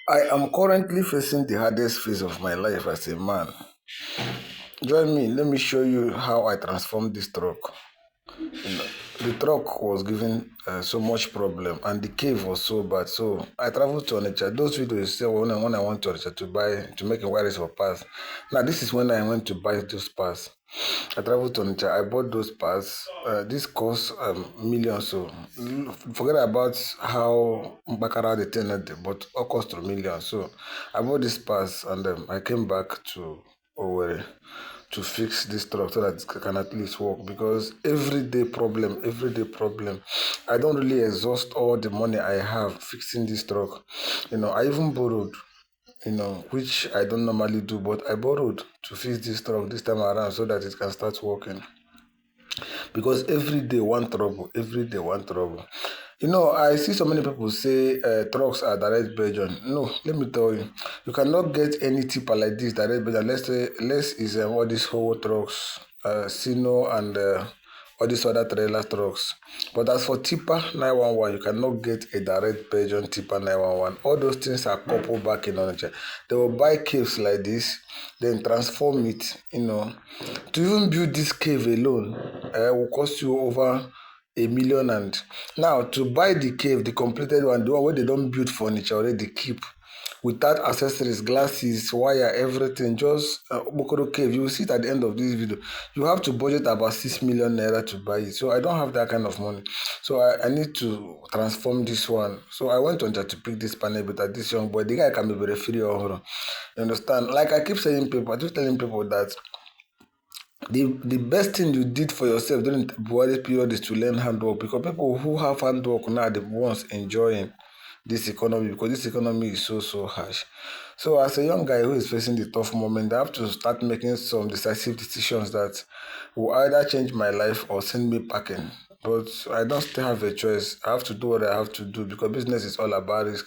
I am currently facing the hardest phase of my life as a man. Join me, let me show you how I transformed this truck. The truck was giving so much problem and the cave was so bad. So I traveled to Onitsha. Those videos you see when I went to Onitsha to make inquiries for pass. Now this is when I went to buy those pass. I traveled to Onitsha. I bought those pass. This cost millions. So forget about how Bakara the ten but all cost to millions. So I bought this pass and I came back to Owerri to fix this truck so that it can at least work because everyday problem. I don't really exhaust all the money I have fixing this truck. I even borrowed, which I don't normally do, but I borrowed to fix this truck this time around so that it can start working. Because every day one trouble. I see so many people say trucks are direct Belgian. No, let me tell you, you cannot get any tipper like this direct Belgian. Let's say less is all these whole trucks, Sino and all these other trailer trucks. But as for tipper 911, you cannot get a direct Belgian tipper 911. All those things are coupled back in Onitsha. They will buy caves like this, then transform it. To even build this cave alone will cost you over a million. And now to buy the cave, the completed one, the one where they don't build furniture already, keep without accessories, glasses, wire, everything, just Bokoro cave. You will see it at the end of this video. You have to budget about 6 million naira to buy it. So I don't have that kind of money. So I need to transform this one. So I went on to pick this panel, but at this young boy, the guy can be very free or you understand? Like I keep saying people, I keep telling people that the best thing you did for yourself during the Buhari period is to learn handwork, because people who have handwork now are the ones enjoying this economy, because this economy is so harsh. So as a young guy who is facing the tough moment, I have to start making some decisive decisions that will either change my life or send me packing. But I don't still have a choice. I have to do what I have to do because business is all about risk.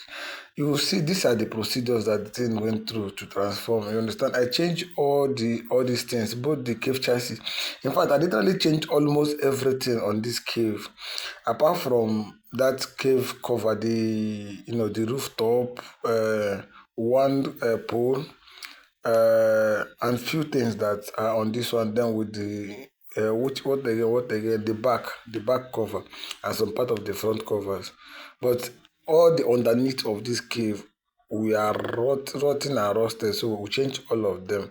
You will see these are the procedures that the thing went through to transform. You understand? I changed all these things, both the cave chassis. In fact, I literally changed almost everything on this cave, apart from that cave cover, the rooftop, one pole, and few things that are on this one. Then with the which what again the back cover and some part of the front covers, but all the underneath of this cave we are rotting and rusted, so we change all of them.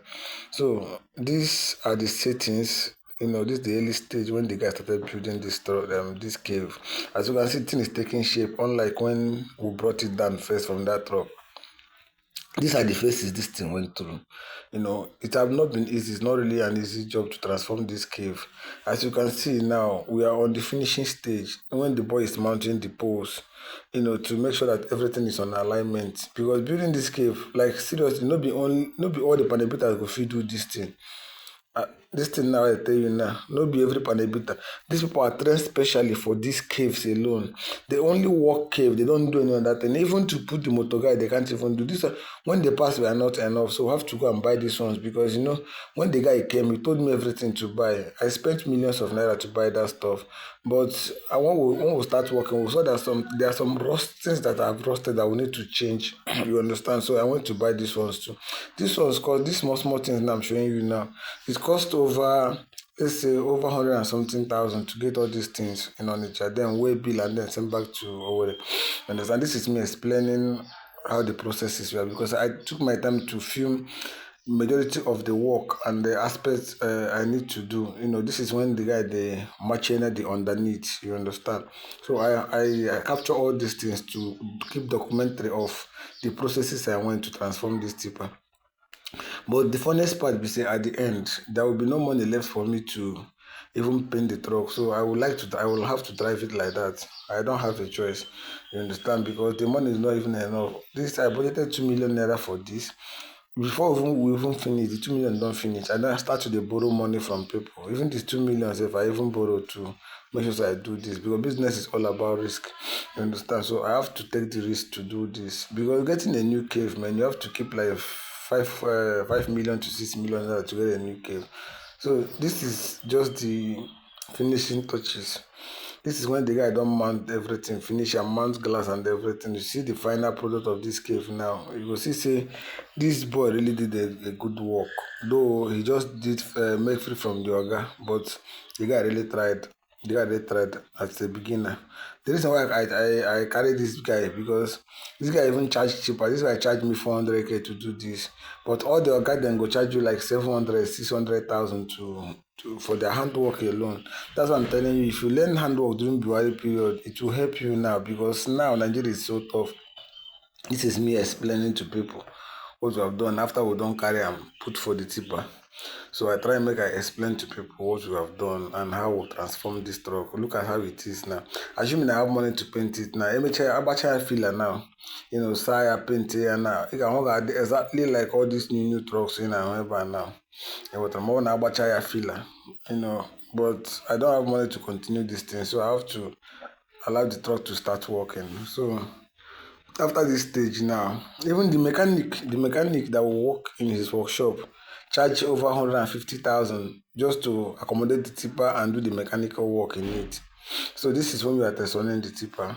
So these are the settings. This is the early stage when the guy started building this cave. As you can see, thing is taking shape, unlike when we brought it down first from that truck. These are the phases this thing went through. It have not been easy. It's not really an easy job to transform this cave. As you can see now, we are on the finishing stage when the boy is mounting the poles, to make sure that everything is on alignment. Because building this cave, like seriously, not be all the panel go fit do this thing. This thing now I tell you now, no be every panel. These people are trained specially for these caves alone. They only work cave, they don't do any other thing. Even to put the motor guide, they can't even do this. When they pass, we are not enough, so we have to go and buy these ones because when the guy came, he told me everything to buy. I spent millions of naira to buy that stuff, but when we start working, we saw that there are some things that have rusted that we need to change. You understand? So I went to buy these ones too. This one's called these small things that I'm showing you now. It cost over, let's say, over 100 and something thousand to get all these things in Onitsha, then weigh bill and then send back to Owerri. Understand? This is me explaining how the processes were, because I took my time to film majority of the work and the aspects I need to do. This is when the guy the machine the underneath. You understand? So I capture all these things to keep documentary of the processes I went to transform this tipper. But the funniest part be say at the end, there will be no money left for me to even paint the truck. So I will have to drive it like that. I don't have a choice. You understand? Because the money is not even enough. This I budgeted 2 million naira for this. Before we even finish, the 2 million don't finish. And then I start to dey borrow money from people. Even this 2 million, if I even borrow to make sure say I do this, because business is all about risk. You understand? So I have to take the risk to do this. Because getting a new cave, man, you have to keep like 5 million to 6 million naira to get a new cave. So this is just the finishing touches. This is when the guy don't mount everything, finish and mount glass and everything. You see the final product of this cave now. You will see, say, this boy really did a good work. Though he just did make free from the Oga, but the guy really tried. The guy really tried as a beginner. The reason why I carry this guy because this guy even charge cheaper. This guy charged me 400K to do this. But all the Oga then go charge you like 700, 600,000 to for their handwork alone. That's what I'm telling you. If you learn handwork during Buhari period, it will help you now because now Nigeria is so tough. This is me explaining to people what we have done after we don't carry and put for the tipper. So I try and make I explain to people what we have done and how we transform this truck. Look at how it is now. Assuming I have money to paint it now. Abacha filler now. You know, Saya paint here now. You can work exactly like all these new trucks in November now. But I'm on Abacha filler. You know, but I don't have money to continue this thing, so I have to allow the truck to start working. So after this stage now, even the mechanic that will work in his workshop charge over 150,000 just to accommodate the tipper and do the mechanical work in it. So this is when we are testing the tipper.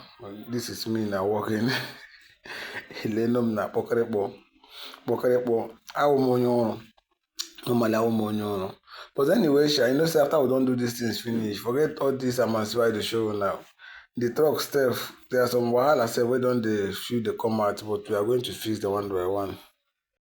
This is me now working. Helenum na pokerekpo. Normally but anyway, I know say after we don't do these things finish, forget all this Amansiwa the show now. The truck stuff, there are some wahala say we don't the feel they come out, but we are going to fix them one by one.